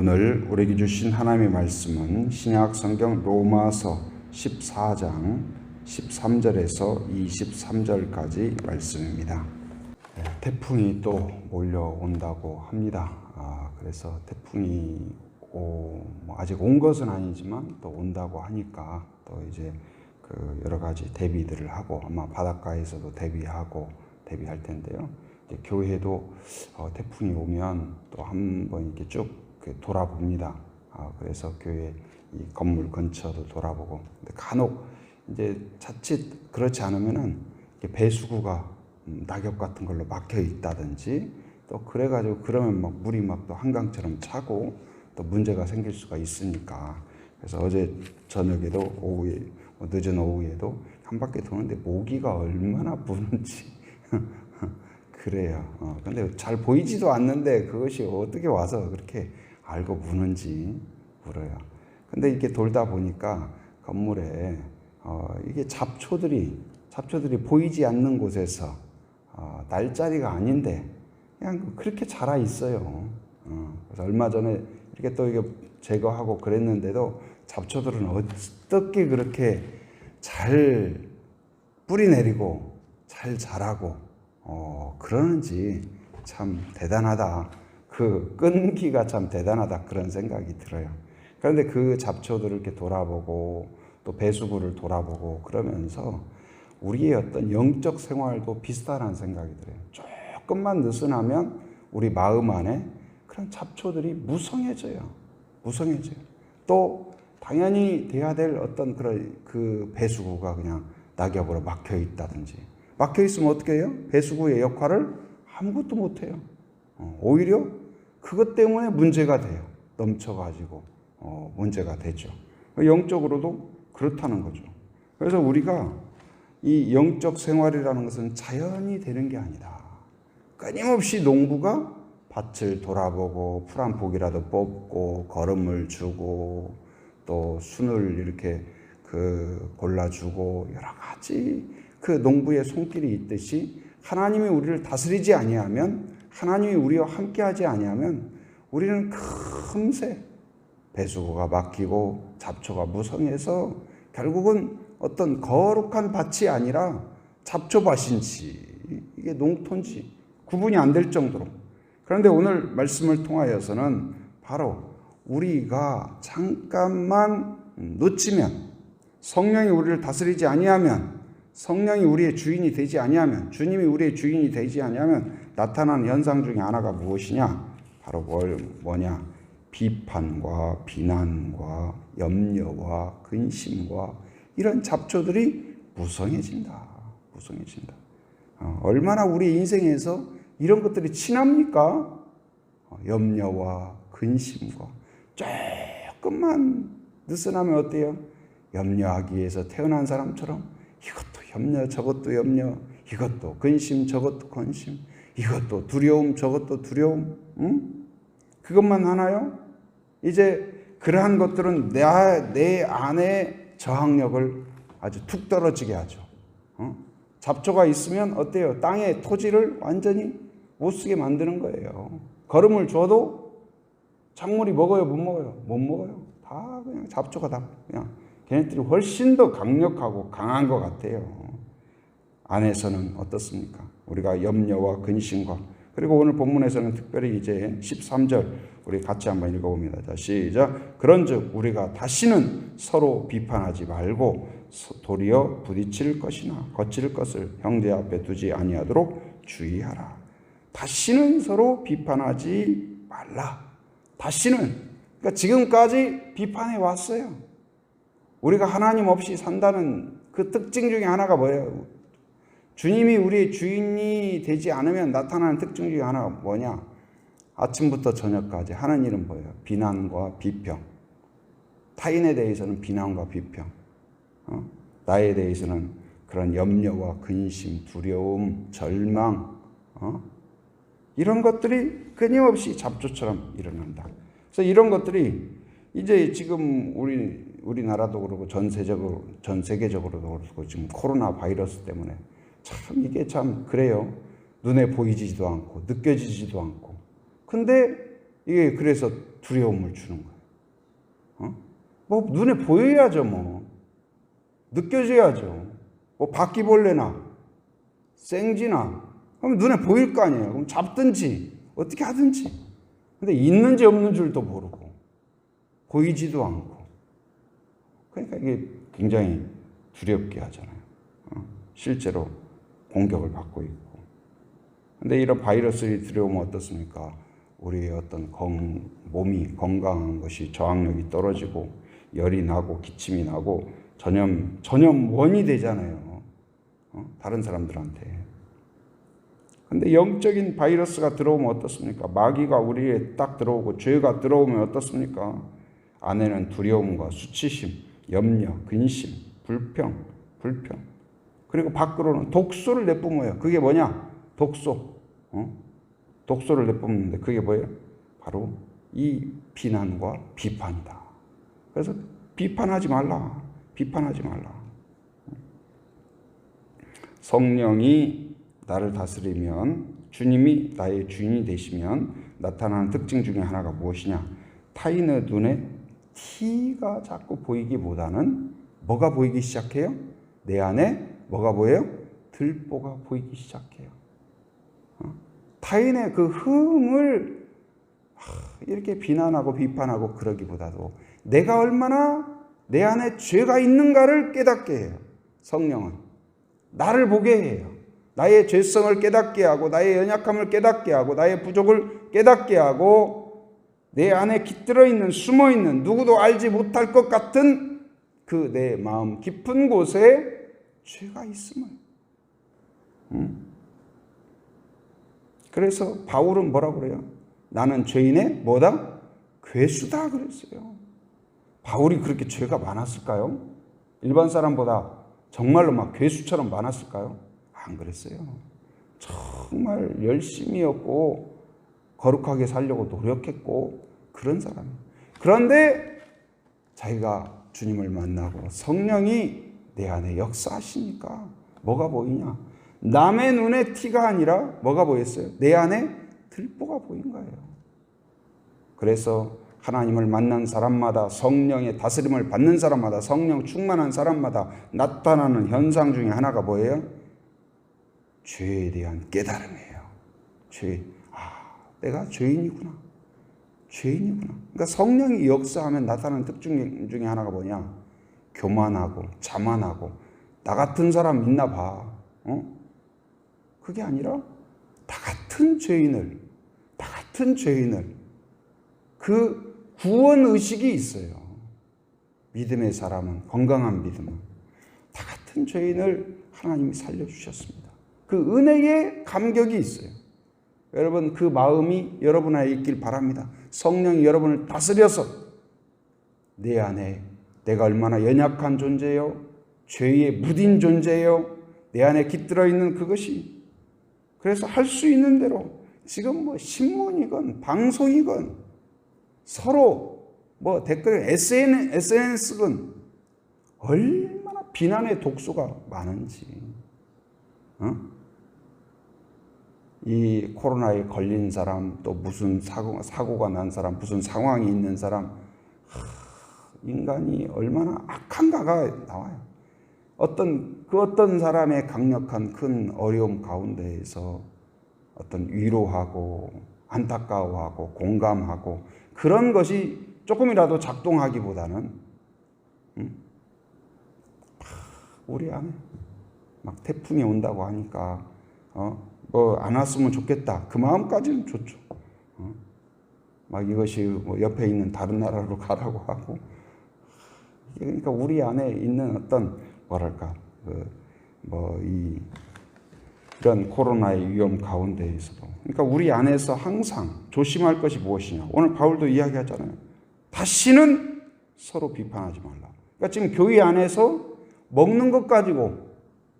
오늘 우리에게 주신 하나님의 말씀은 신약 성경 로마서 14장 13절에서 23절까지 말씀입니다. 태풍이 또 몰려온다고 합니다. 그래서 태풍이 아직 온 것은 아니지만 또 온다고 하니까 또 이제 그 여러 가지 대비들을 하고 아마 바닷가에서도 대비할 텐데요. 이제 교회도 태풍이 오면 또 한번 이렇게 쭉 돌아봅니다. 그래서 교회 이 건물 근처도 돌아보고, 근데 간혹 이제 자칫 그렇지 않으면은 배수구가 낙엽 같은 걸로 막혀 있다든지 또 그래가지고 그러면 막 물이 막 또 한강처럼 차고 또 문제가 생길 수가 있으니까. 그래서 어제 저녁에도 오후에 늦은 오후에도 한 바퀴 도는데 모기가 얼마나 무는지 그래요. 근데 잘 보이지도 않는데 그것이 어떻게 와서 그렇게 알고 무는지 물어요. 근데 이렇게 돌다 보니까 건물에 이게 잡초들이 보이지 않는 곳에서 날짜리가 아닌데 그냥 그렇게 자라 있어요. 그래서 얼마 전에 이렇게 또 이게 제거하고 그랬는데도 잡초들은 어떻게 그렇게 잘 뿌리 내리고 잘 자라고 그러는지 참 대단하다. 그 끈기가 참 대단하다, 그런 생각이 들어요. 그런데 그 잡초들을 이렇게 돌아보고 또 배수구를 돌아보고 그러면서 우리의 어떤 영적 생활도 비슷하다는 생각이 들어요. 조금만 느슨하면 우리 마음 안에 그런 잡초들이 무성해져요. 또 당연히 돼야 될 어떤 그런 그 배수구가 그냥 낙엽으로 막혀 있다든지, 막혀 있으면 어떻게 해요? 배수구의 역할을 아무것도 못 해요. 오히려 그것 때문에 문제가 돼요. 넘쳐가지고 문제가 되죠. 영적으로도 그렇다는 거죠. 그래서 우리가 이 영적 생활이라는 것은 자연이 되는 게 아니다. 끊임없이 농부가 밭을 돌아보고 풀 한 포기라도 뽑고 거름을 주고 또 순을 이렇게 골라주고 여러 가지 그 농부의 손길이 있듯이 하나님이 우리를 다스리지 아니하면, 하나님이 우리와 함께하지 아니하면 우리는 금세 배수구가 막히고 잡초가 무성해서 결국은 어떤 거룩한 밭이 아니라 잡초밭인지 이게 농토인지 구분이 안 될 정도로. 그런데 오늘 말씀을 통하여서는 바로 우리가 잠깐만 놓치면, 성령이 우리를 다스리지 아니하면, 성령이 우리의 주인이 되지 아니하면, 주님이 우리의 주인이 되지 아니하면 나타나는 현상 중에 하나가 무엇이냐? 바로 뭐냐? 비판과 비난과 염려와 근심과 이런 잡초들이 무성해진다. 얼마나 우리 인생에서 이런 것들이 친합니까? 염려와 근심과. 조금만 느슨하면 어때요? 염려하기 위해서 태어난 사람처럼 이것도 염려, 저것도 염려, 이것도 근심, 저것도 근심, 이것도 두려움, 저것도 두려움. 그것만 하나요? 이제 그러한 것들은 내 안에 저항력을 아주 툭 떨어지게 하죠. 잡초가 있으면 어때요? 땅의 토지를 완전히 못 쓰게 만드는 거예요. 거름을 줘도 작물이 먹어요? 못 먹어요? 못 먹어요. 다 그냥 잡초가 다 그냥 걔네들이 훨씬 더 강력하고 강한 것 같아요. 안에서는 어떻습니까? 우리가 염려와 근심과, 그리고 오늘 본문에서는 특별히 이제 13절 우리 같이 한번 읽어봅니다. 자, 시작. 그런즉 우리가 다시는 서로 비판하지 말고 도리어 부딪힐 것이나 거칠 것을 형제 앞에 두지 아니하도록 주의하라. 다시는 서로 비판하지 말라. 다시는, 그러니까 지금까지 비판해 왔어요. 우리가 하나님 없이 산다는 그 특징 중에 하나가 뭐예요? 주님이 우리의 주인이 되지 않으면 나타나는 특징 중에 하나가 뭐냐? 아침부터 저녁까지 하는 일은 뭐예요? 비난과 비평. 타인에 대해서는 비난과 비평. 나에 대해서는 그런 염려와 근심, 두려움, 절망, 이런 것들이 끊임없이 잡초처럼 일어난다. 그래서 이런 것들이 이제 지금 우리나라도 그렇고 전 세계적으로도 그렇고 지금 코로나 바이러스 때문에 참 이게 참 그래요. 눈에 보이지도 않고 느껴지지도 않고. 근데 이게 그래서 두려움을 주는 거예요. 뭐 눈에 보여야죠. 뭐 느껴져야죠. 뭐 바퀴벌레나 생쥐나 그럼 눈에 보일 거 아니에요. 그럼 잡든지 어떻게 하든지. 근데 있는지 없는 줄도 모르고 보이지도 않고. 그러니까 이게 굉장히 두렵게 하잖아요. 실제로 공격을 받고 있고. 근데 이런 바이러스들이 들어오면 어떻습니까? 우리의 어떤 몸이 건강한 것이 저항력이 떨어지고 열이 나고 기침이 나고 전염원이 되잖아요. 다른 사람들한테. 근데 영적인 바이러스가 들어오면 어떻습니까? 마귀가 우리에 딱 들어오고 죄가 들어오면 어떻습니까? 안에는 두려움과 수치심, 염려, 근심, 불평. 그리고 밖으로는 독소를 내뿜어요. 그게 뭐냐? 독소. 독소를 내뿜는데 그게 뭐예요? 바로 이 비난과 비판이다. 그래서 비판하지 말라. 성령이 나를 다스리면, 주님이 나의 주인이 되시면 나타나는 특징 중에 하나가 무엇이냐? 타인의 눈에 티가 자꾸 보이기보다는 뭐가 보이기 시작해요? 내 안에 뭐가 보여요? 들보가 보이기 시작해요. 타인의 그 흠을 이렇게 비난하고 비판하고 그러기보다도 내가 얼마나 내 안에 죄가 있는가를 깨닫게 해요. 성령은 나를 보게 해요. 나의 죄성을 깨닫게 하고 나의 연약함을 깨닫게 하고 나의 부족을 깨닫게 하고 내 안에 깃들어 있는 숨어 있는 누구도 알지 못할 것 같은 그 내 마음 깊은 곳에 죄가 있음을. 그래서 바울은 뭐라고 그래요? 나는 죄인의 뭐다? 괴수다 그랬어요. 바울이 그렇게 죄가 많았을까요? 일반 사람보다 정말로 막 괴수처럼 많았을까요? 안 그랬어요. 정말 열심히였고 거룩하게 살려고 노력했고 그런 사람이에요. 그런데 자기가 주님을 만나고 성령이 내 안에 역사하시니까 뭐가 보이냐? 남의 눈에 티가 아니라 뭐가 보였어요? 내 안에 들보가 보인 거예요. 그래서 하나님을 만난 사람마다 성령의 다스림을 받는 사람마다 성령 충만한 사람마다 나타나는 현상 중에 하나가 뭐예요? 죄에 대한 깨달음이에요. 내가 죄인이구나. 그러니까 성령이 역사하면 나타나는 특징 중에 하나가 뭐냐? 교만하고 자만하고 나 같은 사람 있나 봐. 그게 아니라 나 같은 죄인을 그 구원 의식이 있어요. 믿음의 사람은, 건강한 믿음은 다 같은 죄인을 하나님이 살려주셨습니다. 그 은혜의 감격이 있어요. 여러분 그 마음이 여러분 안에 있길 바랍니다. 성령이 여러분을 다스려서 내 안에 내가 얼마나 연약한 존재요, 죄에 묻인 존재요, 내 안에 깃들어 있는 그것이, 그래서 할 수 있는 대로 지금 뭐 신문이건 방송이건 서로 뭐 댓글 SNS건 얼마나 비난의 독소가 많은지. 이 코로나에 걸린 사람, 또 무슨 사고가 난 사람, 무슨 상황이 있는 사람, 인간이 얼마나 악한가가 나와요. 어떤 사람의 강력한 큰 어려움 가운데에서 어떤 위로하고 안타까워하고 공감하고 그런 것이 조금이라도 작동하기보다는 우리 안에 막 태풍이 온다고 하니까 뭐 안 왔으면 좋겠다. 그 마음까지는 좋죠. 막 이것이 뭐 옆에 있는 다른 나라로 가라고 하고. 그러니까 우리 안에 있는 어떤 뭐랄까 이런 코로나의 위험 가운데에서도, 그러니까 우리 안에서 항상 조심할 것이 무엇이냐. 오늘 바울도 이야기하잖아요. 다시는 서로 비판하지 말라. 그러니까 지금 교회 안에서 먹는 것 가지고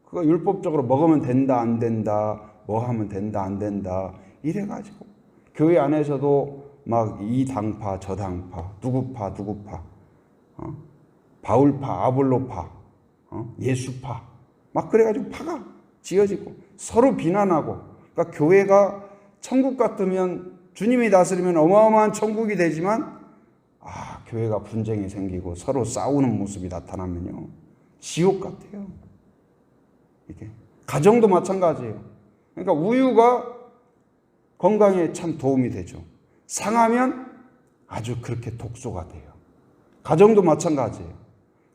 그거 율법적으로 먹으면 된다 안 된다, 뭐 하면 된다 안 된다 이래가지고 교회 안에서도 막 이 당파 저 당파 누구파 바울파 아볼로파 예수파 막 그래가지고 파가 지어지고 서로 비난하고. 그러니까 교회가 천국 같으면 주님이 다스리면 어마어마한 천국이 되지만 교회가 분쟁이 생기고 서로 싸우는 모습이 나타나면요, 지옥 같아요. 이게 가정도 마찬가지예요. 그러니까 우유가 건강에 참 도움이 되죠. 상하면 아주 그렇게 독소가 돼요. 가정도 마찬가지예요.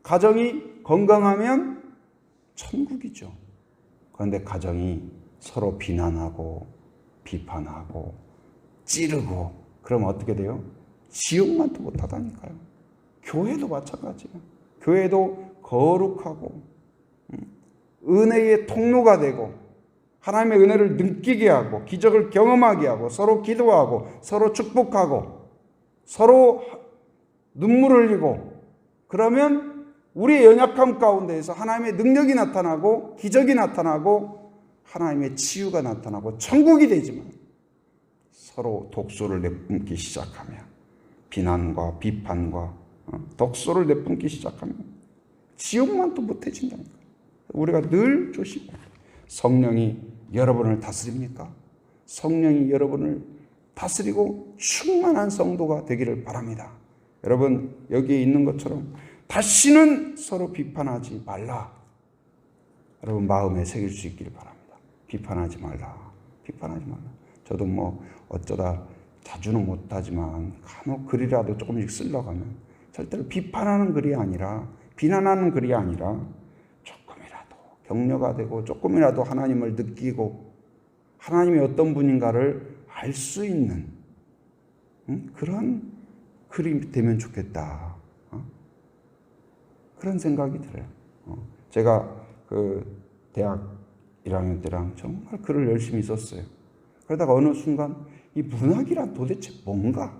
가정이 건강하면 천국이죠. 그런데 가정이 서로 비난하고 비판하고 찌르고 그러면 어떻게 돼요? 지옥만도 못하다니까요. 교회도 마찬가지예요. 교회도 거룩하고 은혜의 통로가 되고 하나님의 은혜를 느끼게 하고 기적을 경험하게 하고 서로 기도하고 서로 축복하고 서로 눈물을 흘리고 그러면 우리의 연약함 가운데에서 하나님의 능력이 나타나고 기적이 나타나고 하나님의 치유가 나타나고 천국이 되지만 서로 독소를 내뿜기 시작하면 비난과 비판과 독소를 내뿜기 시작하면 지옥만도 못해진다니까. 우리가 늘 조심해야 돼요. 성령이 여러분을 다스립니까? 성령이 여러분을 다스리고 충만한 성도가 되기를 바랍니다. 여러분 여기에 있는 것처럼 다시는 서로 비판하지 말라. 여러분 마음에 새길 수 있기를 바랍니다. 비판하지 말라. 비판하지 말라. 저도 어쩌다 자주는 못하지만 간혹 글이라도 조금씩 쓰려고 하면 절대로 비판하는 글이 아니라 비난하는 글이 아니라 조금이라도 격려가 되고 조금이라도 하나님을 느끼고 하나님이 어떤 분인가를 알 수 있는 그런 글이 되면 좋겠다. 그런 생각이 들어요. 제가 대학 1학년 때랑 정말 글을 열심히 썼어요. 그러다가 어느 순간 이 문학이란 도대체 뭔가?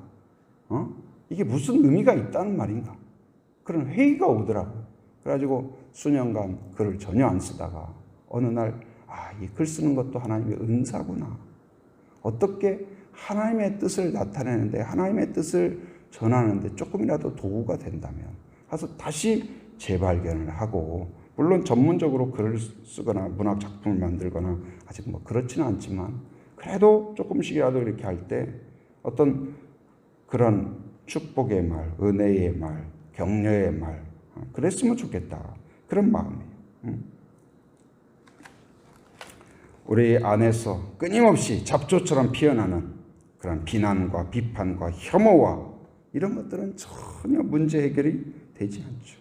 이게 무슨 의미가 있다는 말인가? 그런 회의가 오더라고요. 그래가지고 수년간 글을 전혀 안 쓰다가 어느 날 이 글 쓰는 것도 하나님의 은사구나. 어떻게 하나님의 뜻을 나타내는데 하나님의 뜻을 전하는데 조금이라도 도구가 된다면 해서 다시 재발견을 하고 물론 전문적으로 글을 쓰거나 문학 작품을 만들거나 아직 그렇지는 않지만 그래도 조금씩이라도 이렇게 할 때 어떤 그런 축복의 말, 은혜의 말, 격려의 말 그랬으면 좋겠다. 그런 마음이에요. 우리 안에서 끊임없이 잡초처럼 피어나는 그런 비난과 비판과 혐오와 이런 것들은 전혀 문제 해결이 되지 않죠.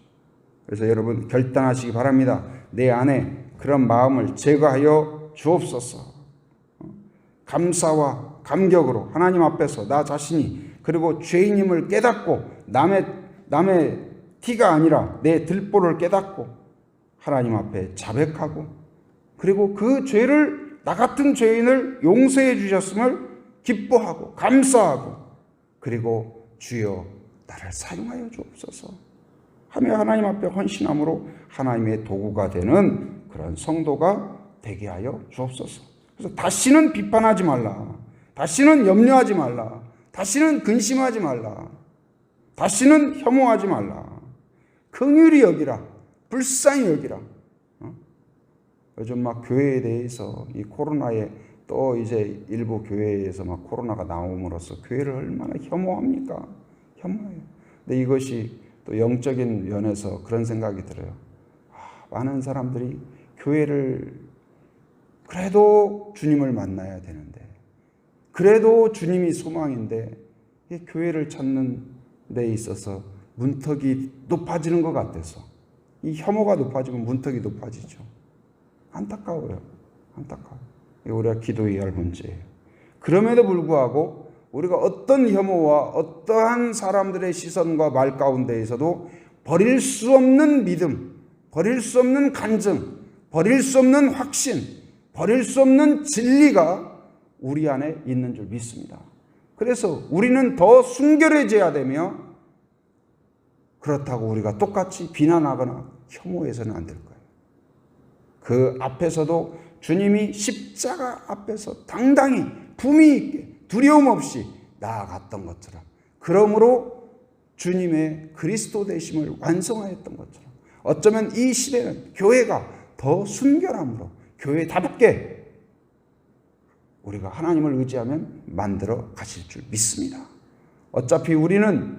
그래서 여러분 결단하시기 바랍니다. 내 안에 그런 마음을 제거하여 주옵소서. 감사와 감격으로 하나님 앞에서 나 자신이 그리고 죄인임을 깨닫고 남의 티가 아니라 내 들보를 깨닫고 하나님 앞에 자백하고 그리고 그 죄를 나 같은 죄인을 용서해 주셨음을 기뻐하고 감사하고 그리고 주여 나를 사용하여 주옵소서 하며 하나님 앞에 헌신함으로 하나님의 도구가 되는 그런 성도가 되게 하여 주옵소서. 그래서 다시는 비판하지 말라. 다시는 염려하지 말라. 다시는 근심하지 말라. 다시는 혐오하지 말라. 긍휼히 여기라. 불쌍히 여기라. 요즘 교회에 대해서 이 코로나에 또 이제 일부 교회에서 코로나가 나옴으로써 교회를 얼마나 혐오합니까? 혐오해요. 근데 이것이 또 영적인 면에서 그런 생각이 들어요. 많은 사람들이 교회를 그래도 주님을 만나야 되는데 그래도 주님이 소망인데 이 교회를 찾는 데 있어서 문턱이 높아지는 것 같아서 이 혐오가 높아지면 문턱이 높아지죠. 안타까워요. 안타까워요. 우리가 기도해야 할 문제예요. 그럼에도 불구하고 우리가 어떤 혐오와 어떠한 사람들의 시선과 말 가운데에서도 버릴 수 없는 믿음, 버릴 수 없는 간증, 버릴 수 없는 확신, 버릴 수 없는 진리가 우리 안에 있는 줄 믿습니다. 그래서 우리는 더 순결해져야 되며 그렇다고 우리가 똑같이 비난하거나 혐오해서는 안 될 거예요. 그 앞에서도 주님이 십자가 앞에서 당당히 품위 있게 두려움 없이 나아갔던 것처럼 그러므로 주님의 그리스도 되심을 완성하였던 것처럼 어쩌면 이 시대는 교회가 더 순결함으로 교회답게 우리가 하나님을 의지하면 만들어 가실 줄 믿습니다. 어차피 우리는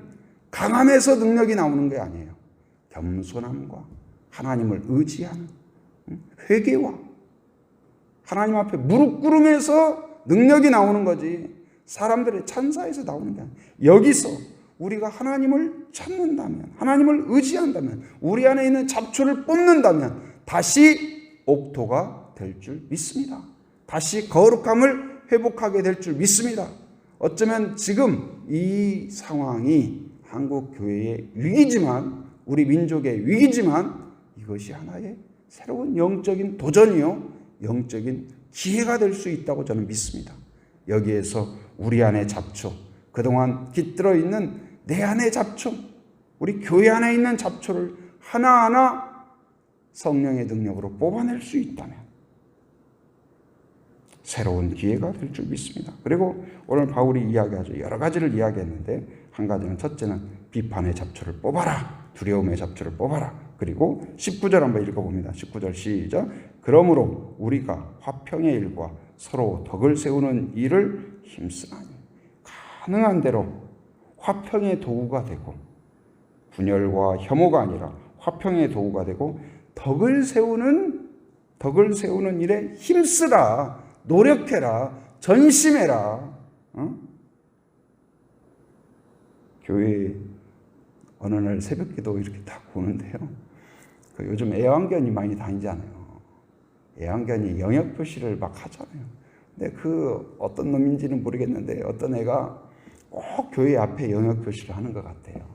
강함에서 능력이 나오는 게 아니에요. 겸손함과 하나님을 의지하는 회개와 하나님 앞에 무릎 꿇음에서 능력이 나오는 거지, 사람들의 찬사에서 나오는 게 아니에요. 여기서 우리가 하나님을 찾는다면, 하나님을 의지한다면, 우리 안에 있는 잡초를 뽑는다면 다시 옥토가 될 줄 믿습니다. 다시 거룩함을 회복하게 될 줄 믿습니다. 어쩌면 지금 이 상황이 한국 교회의 위기지만, 우리 민족의 위기지만, 이것이 하나의 새로운 영적인 도전이요, 영적인 기회가 될 수 있다고 저는 믿습니다. 여기에서 우리 안에 잡초, 그동안 깃들어 있는 내 안의 잡초, 우리 교회 안에 있는 잡초를 하나하나 성령의 능력으로 뽑아낼 수 있다면 새로운 기회가 될 줄 믿습니다. 그리고 오늘 바울이 이야기하죠. 여러 가지를 이야기했는데 한 가지는, 첫째는 비판의 잡초를 뽑아라, 두려움의 잡초를 뽑아라. 그리고 19절 한번 읽어봅니다. 19절 시작. 그러므로 우리가 화평의 일과 서로 덕을 세우는 일을 힘쓰나니, 가능한 대로 화평의 도구가 되고, 분열과 혐오가 아니라 화평의 도구가 되고, 덕을 세우는 일에 힘쓰라, 노력해라, 전심해라. 교회 어느 날 새벽기도 이렇게 딱 보는데요, 요즘 애완견이 많이 다니잖아요. 애완견이 영역 표시를 막 하잖아요. 근데 그 어떤 놈인지는 모르겠는데 어떤 애가 꼭 교회 앞에 영역 표시를 하는 것 같아요.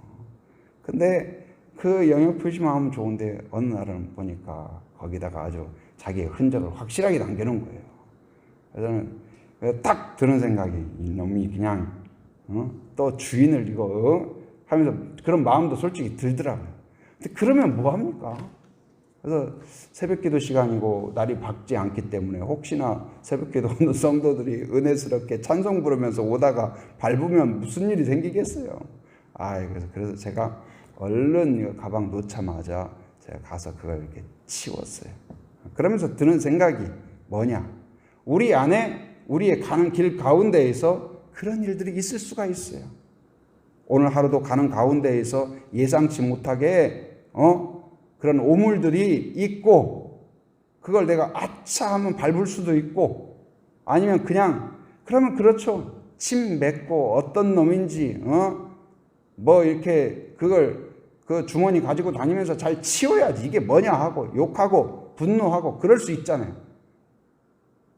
근데 그 영역 표시만 하면 좋은데 어느 날은 보니까 거기다가 아주 자기의 흔적을 확실하게 남겨놓은 거예요. 그래서 저는 딱 드는 생각이, 이놈이 그냥 또 주인을 이거 하면서 그런 마음도 솔직히 들더라고요. 근데 그러면 뭐 합니까? 그래서 새벽기도 시간이고 날이 밝지 않기 때문에 혹시나 새벽기도 오는 성도들이 은혜스럽게 찬송 부르면서 오다가 밟으면 무슨 일이 생기겠어요. 그래서 제가 얼른 가방 놓자마자 제가 가서 그걸 이렇게 치웠어요. 그러면서 드는 생각이 뭐냐? 우리 안에, 우리의 가는 길 가운데에서 그런 일들이 있을 수가 있어요. 오늘 하루도 가는 가운데에서 예상치 못하게 그런 오물들이 있고, 그걸 내가 아차 하면 밟을 수도 있고, 아니면 그러면 그렇죠. 침 맺고 어떤 놈인지 뭐 이렇게 그걸 그 주머니 가지고 다니면서 잘 치워야지, 이게 뭐냐 하고 욕하고 분노하고 그럴 수 있잖아요.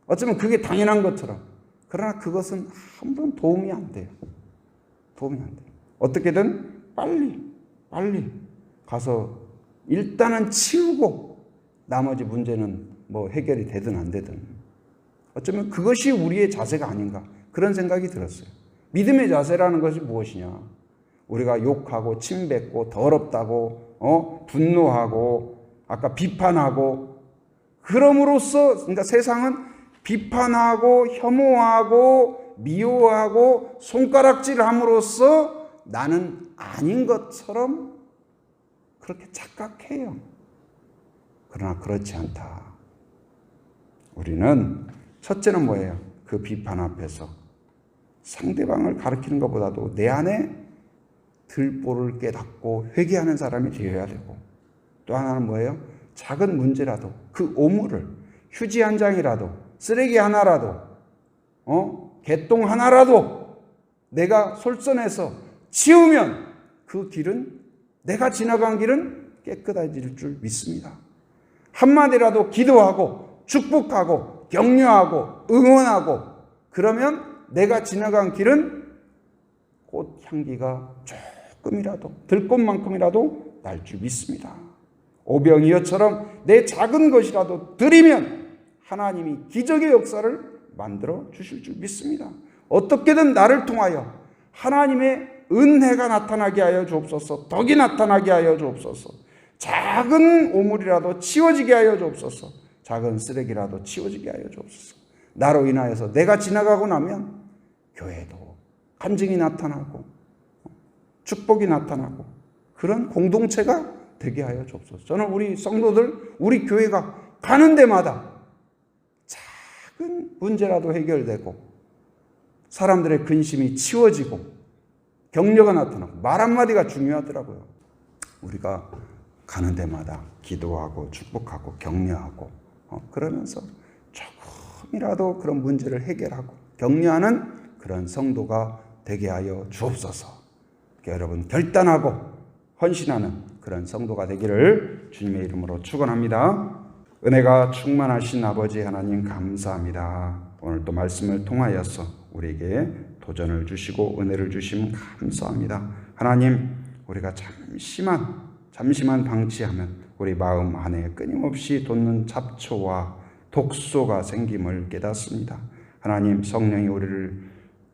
어쩌면 그게 당연한 것처럼. 그러나 그것은 한 번 도움이 안 돼요. 도움이 안 돼요. 어떻게든 빨리 가서 일단은 치우고 나머지 문제는 뭐 해결이 되든 안 되든, 어쩌면 그것이 우리의 자세가 아닌가, 그런 생각이 들었어요. 믿음의 자세라는 것이 무엇이냐? 우리가 욕하고 침뱉고 더럽다고 분노하고 아까 비판하고, 그럼으로써, 그러니까 세상은 비판하고 혐오하고 미워하고 손가락질함으로써 나는 아닌 것처럼 그렇게 착각해요. 그러나 그렇지 않다. 우리는 첫째는 뭐예요? 그 비판 앞에서 상대방을 가리키는 것보다도 내 안에 들보를 깨닫고 회개하는 사람이 되어야 되고, 또 하나는 뭐예요? 작은 문제라도, 그 오물을, 휴지 한 장이라도, 쓰레기 하나라도, 개똥 하나라도 내가 솔선해서 치우면 그 길은, 내가 지나간 길은 깨끗해질 줄 믿습니다. 한마디라도 기도하고 축복하고 격려하고 응원하고, 그러면 내가 지나간 길은 꽃 향기가 조금이라도, 들꽃만큼이라도 날 줄 믿습니다. 오병이어처럼 내 작은 것이라도 드리면 하나님이 기적의 역사를 만들어 주실 줄 믿습니다. 어떻게든 나를 통하여 하나님의 은혜가 나타나게 하여 주옵소서, 덕이 나타나게 하여 주옵소서, 작은 오물이라도 치워지게 하여 주옵소서, 작은 쓰레기라도 치워지게 하여 주옵소서. 나로 인하여서 내가 지나가고 나면 교회도 간증이 나타나고 축복이 나타나고 그런 공동체가 되게 하여 주옵소서. 저는 우리 성도들, 우리 교회가 가는 데마다 작은 문제라도 해결되고 사람들의 근심이 치워지고 격려가 나타나고 말 한마디가 중요하더라고요. 우리가 가는 데마다 기도하고 축복하고 격려하고 그러면서 조금이라도 그런 문제를 해결하고 격려하는 그런 성도가 되게 하여 주옵소서. 여러분 결단하고 헌신하는 그런 성도가 되기를 주님의 이름으로 축원합니다. 은혜가 충만하신 아버지 하나님 감사합니다. 오늘 또 말씀을 통하여서 우리에게 도전을 주시고 은혜를 주시면 감사합니다. 하나님, 우리가 잠시만 방치하면 우리 마음 안에 끊임없이 돋는 잡초와 독소가 생김을 깨닫습니다. 하나님, 성령이 우리를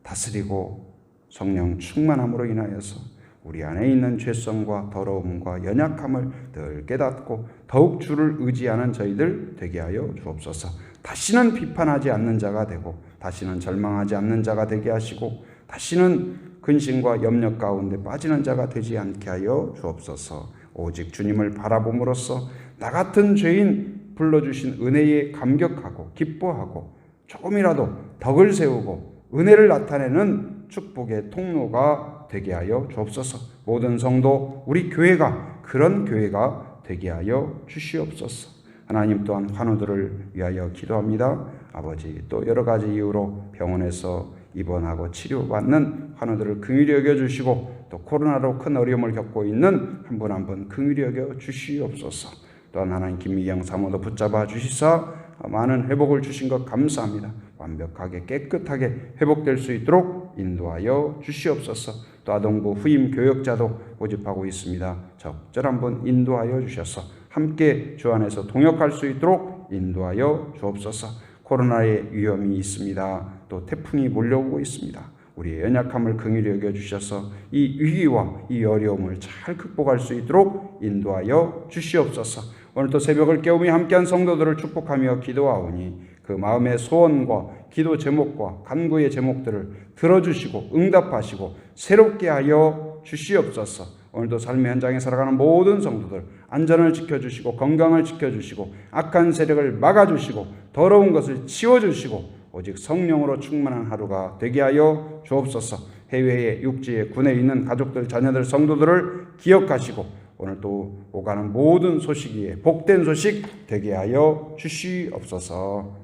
다스리고 성령 충만함으로 인하여서 우리 안에 있는 죄성과 더러움과 연약함을 늘 깨닫고 더욱 주를 의지하는 저희들 되게 하여 주옵소서. 다시는 비판하지 않는 자가 되고 다시는 절망하지 않는 자가 되게 하시고 다시는 근심과 염려 가운데 빠지는 자가 되지 않게 하여 주옵소서. 오직 주님을 바라봄으로써 나 같은 죄인 불러주신 은혜에 감격하고 기뻐하고 조금이라도 덕을 세우고 은혜를 나타내는 축복의 통로가 되게 하여 주옵소서. 모든 성도 우리 교회가 그런 교회가 되게 하여 주시옵소서. 하나님 또한 환우들을 위하여 기도합니다. 아버지, 또 여러 가지 이유로 병원에서 입원하고 치료받는 환우들을 긍휼히 여겨주시고 또 코로나로 큰 어려움을 겪고 있는 한 분 한 분 긍휼히 여겨 주시옵소서. 또한 하나님 김미경 사모도 붙잡아 주시사 많은 회복을 주신 것 감사합니다. 완벽하게 깨끗하게 회복될 수 있도록 인도하여 주시옵소서. 또 아동부 후임 교역자도 모집하고 있습니다. 적절한 분 인도하여 주셔서 함께 주 안에서 동역할 수 있도록 인도하여 주옵소서. 코로나의 위험이 있습니다. 또 태풍이 몰려오고 있습니다. 우리의 연약함을 긍휼히 여겨주셔서 이 위기와 이 어려움을 잘 극복할 수 있도록 인도하여 주시옵소서. 오늘도 새벽을 깨우며 함께한 성도들을 축복하며 기도하오니 그 마음의 소원과 기도 제목과 간구의 제목들을 들어주시고 응답하시고 새롭게 하여 주시옵소서. 오늘도 삶의 현장에 살아가는 모든 성도들 안전을 지켜주시고 건강을 지켜주시고 악한 세력을 막아주시고 더러운 것을 치워주시고 오직 성령으로 충만한 하루가 되게 하여 주옵소서. 해외에 육지에 군에 있는 가족들 자녀들 성도들을 기억하시고 오늘 또 오가는 모든 소식이 복된 소식 되게 하여 주시옵소서.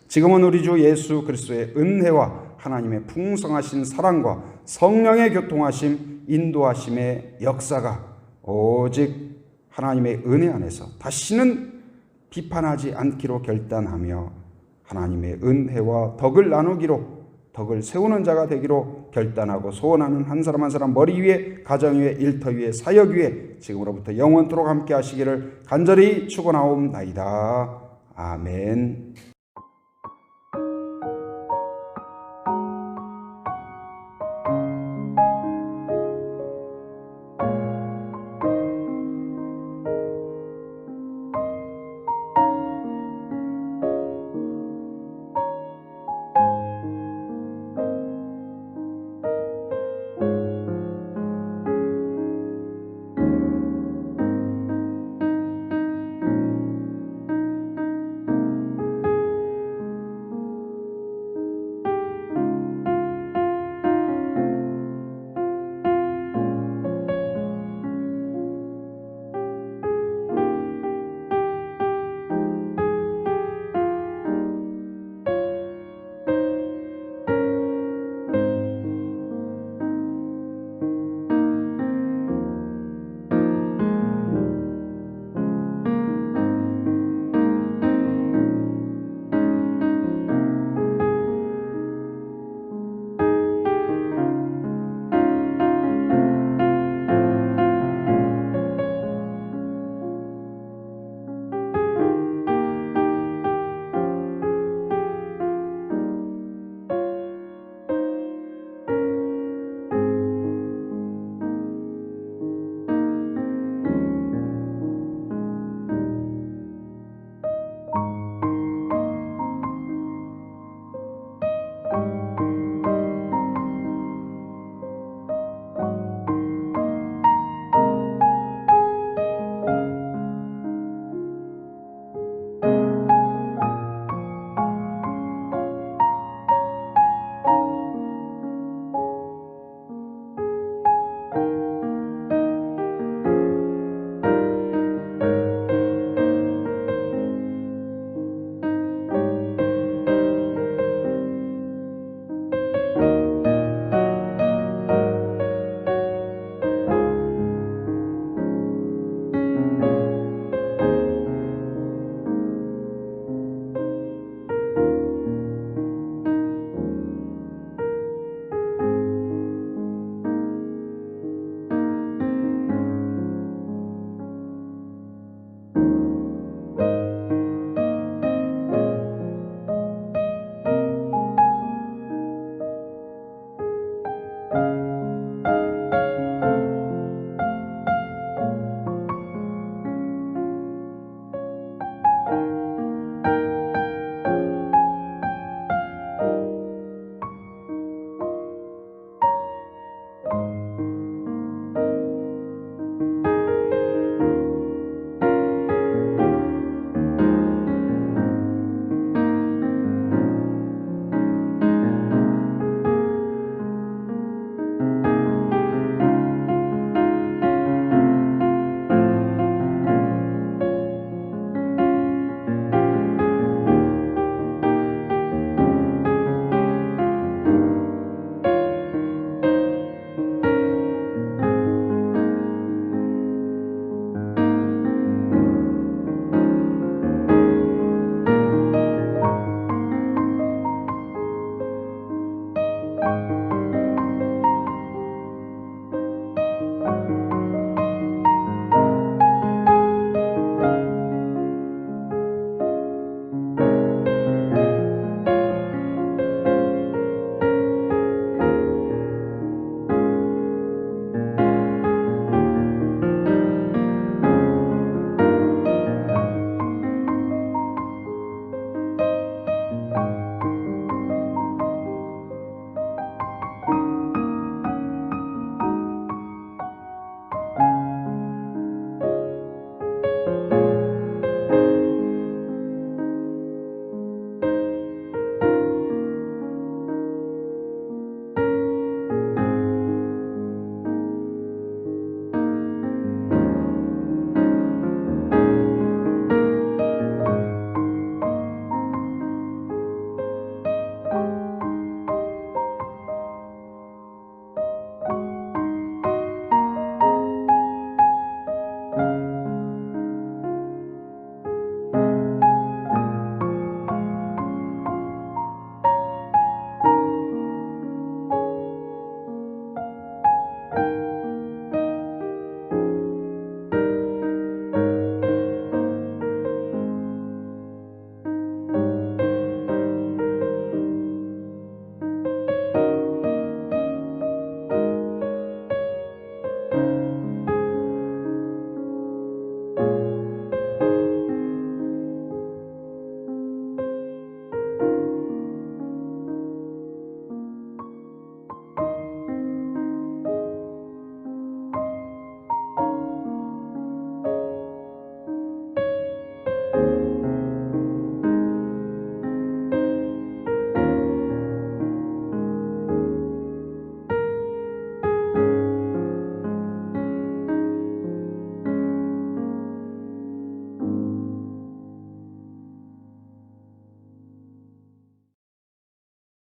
지금은 우리 주 예수 그리스도의 은혜와 하나님의 풍성하신 사랑과 성령의 교통하심 인도하심의 역사가 오직 하나님의 은혜 안에서 다시는 비판하지 않기로 결단하며 하나님의 은혜와 덕을 나누기로 덕을 세우는 자가 되기로 결단하고 소원하는 한 사람 한 사람 머리 위에 가정 위에 일터 위에 사역 위에 지금으로부터 영원토록 함께 하시기를 간절히 축원하옵나이다. 아멘.